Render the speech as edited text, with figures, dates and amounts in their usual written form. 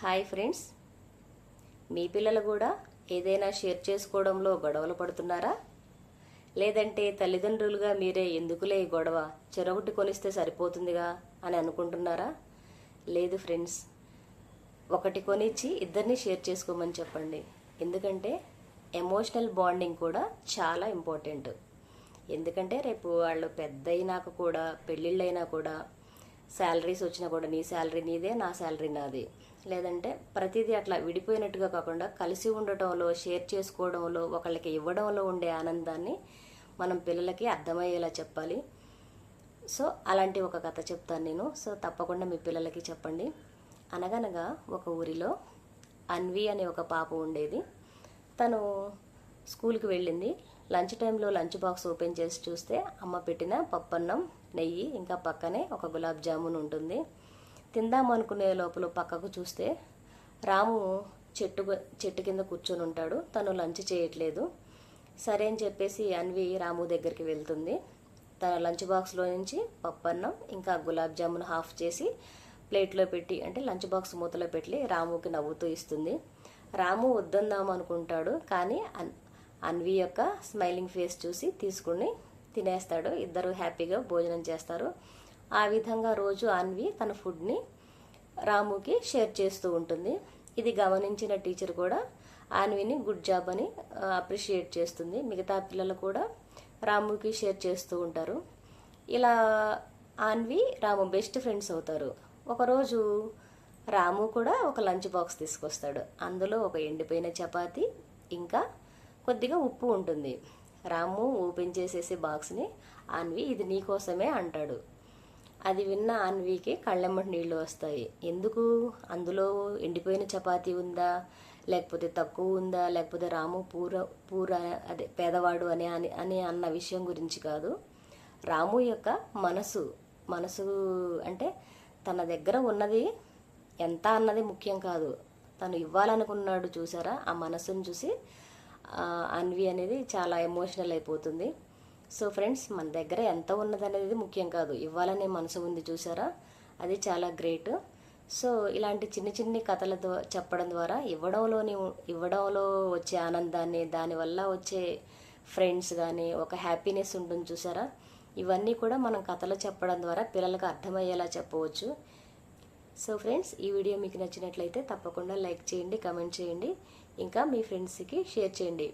Hi friends, మీ పిల్లలు కూడా ఏదైనా షేర్ చేసుకోవడంలో గొడవలు పడుతున్నారా? లేదంటే తల్లిదండ్రులుగా మీరే ఎందుకులే ఈ గొడవ, చెరొకటి కొనిస్తే సరిపోతుందిగా అని అనుకుంటున్నారా? లేదు ఫ్రెండ్స్, ఒకటి కొనిచ్చి ఇద్దరిని షేర్ చేసుకోమని చెప్పండి. ఎందుకంటే ఎమోషనల్ బాండింగ్ కూడా చాలా ఇంపార్టెంట్. ఎందుకంటే రేపు వాళ్ళు పెద్ద అయినాక కూడా, పెళ్ళిళ్ళైనా కూడా, శాలరీస్ వచ్చినా కూడా నీ శాలరీ నీదే, నా శాలరీ నాది, లేదంటే ప్రతిదీ అట్లా విడిపోయినట్టుగా కాకుండా కలిసి ఉండటంలో, షేర్ చేసుకోవడంలో, ఒకళ్ళకి ఇవ్వడంలో ఉండే ఆనందాన్ని మనం పిల్లలకి అర్థమయ్యేలా చెప్పాలి. సో అలాంటి ఒక కథ చెప్తాను నేను. సో తప్పకుండా మీ పిల్లలకి చెప్పండి. అనగనగా ఒక ఊరిలో అన్వి అనే ఒక పాప ఉండేది. తను స్కూల్కి వెళ్ళింది. లంచ్ టైంలో లంచ్ బాక్స్ ఓపెన్ చేసి చూస్తే అమ్మ పెట్టిన పప్పన్నం, నెయ్యి, ఇంకా పక్కనే ఒక గులాబ్ జామున్ ఉంటుంది. తిందాం అనుకునే లోపల పక్కకు చూస్తే రాము చెట్టు కింద కూర్చొని ఉంటాడు. తను లంచ్ చేయట్లేదు. సరే అని చెప్పేసి అన్వి రాము దగ్గరికి వెళ్తుంది. తన లంచ్ బాక్స్లో నుంచి పప్పన్నం ఇంకా గులాబ్ జామున్ హాఫ్ చేసి ప్లేట్లో పెట్టి, అంటే లంచ్ బాక్స్ మూతలో పెట్టి రాముకి నవ్వుతూ ఇస్తుంది. రాము వద్దందాం అనుకుంటాడు, కానీ అన్వి యొక్క స్మైలింగ్ ఫేస్ చూసి తీసుకుని తినేస్తాడు. ఇద్దరు హ్యాపీగా భోజనం చేస్తారు. ఆ విధంగా రోజు అన్వి తన ఫుడ్ని రాముకి షేర్ చేస్తూ ఉంటుంది. ఇది గమనించిన టీచర్ కూడా అన్విని గుడ్ జాబ్ అని అప్రిషియేట్ చేస్తుంది. మిగతా పిల్లలు కూడా రాముకి షేర్ చేస్తూ ఉంటారు. ఇలా అన్వి రాము బెస్ట్ ఫ్రెండ్స్ అవుతారు. ఒకరోజు రాము కూడా ఒక లంచ్ బాక్స్ తీసుకొస్తాడు. అందులో ఒక ఎండిపోయిన చపాతి ఇంకా కొద్దిగా ఉప్పు ఉంటుంది. రాము ఓపెన్ చేసేసి బాక్స్ని అన్వి ఇది నీకోసమే అంటాడు. అది విన్న అన్వికి కళ్ళెమ్మటి నీళ్లు వస్తాయి. ఎందుకు? అందులో ఎండిపోయిన చపాతీ ఉందా, లేకపోతే తక్కువ ఉందా, లేకపోతే రాము పూర అదే పేదవాడు అని అన్న విషయం గురించి కాదు. రాము యొక్క మనసు అంటే తన దగ్గర ఉన్నది ఎంత అన్నది ముఖ్యం కాదు, తను ఇవ్వాలనుకున్నాడు చూసారా, ఆ మనసును చూసి అన్వి అనేది చాలా ఎమోషనల్ అయిపోతుంది. సో ఫ్రెండ్స్, మన దగ్గర ఎంత ఉన్నదనేది ముఖ్యం కాదు, ఇవ్వాలనే మనసు ఉంది చూసారా, అది చాలా గ్రేట్. సో ఇలాంటి చిన్ని కథలతో చెప్పడం ద్వారా ఇవ్వడంలో వచ్చే ఆనందాన్ని, దానివల్ల వచ్చే ఫ్రెండ్స్ కానీ ఒక హ్యాపీనెస్ ఉంటుంది చూసారా, ఇవన్నీ కూడా మనం కథలు చెప్పడం ద్వారా పిల్లలకు అర్థమయ్యేలా చెప్పవచ్చు. సో ఫ్రెండ్స్, ఈ వీడియో మీకు నచ్చినట్లయితే తప్పకుండా లైక్ చేయండి, కమెంట్ చేయండి, ఇంకా మీ ఫ్రెండ్స్కి షేర్ చేయండి.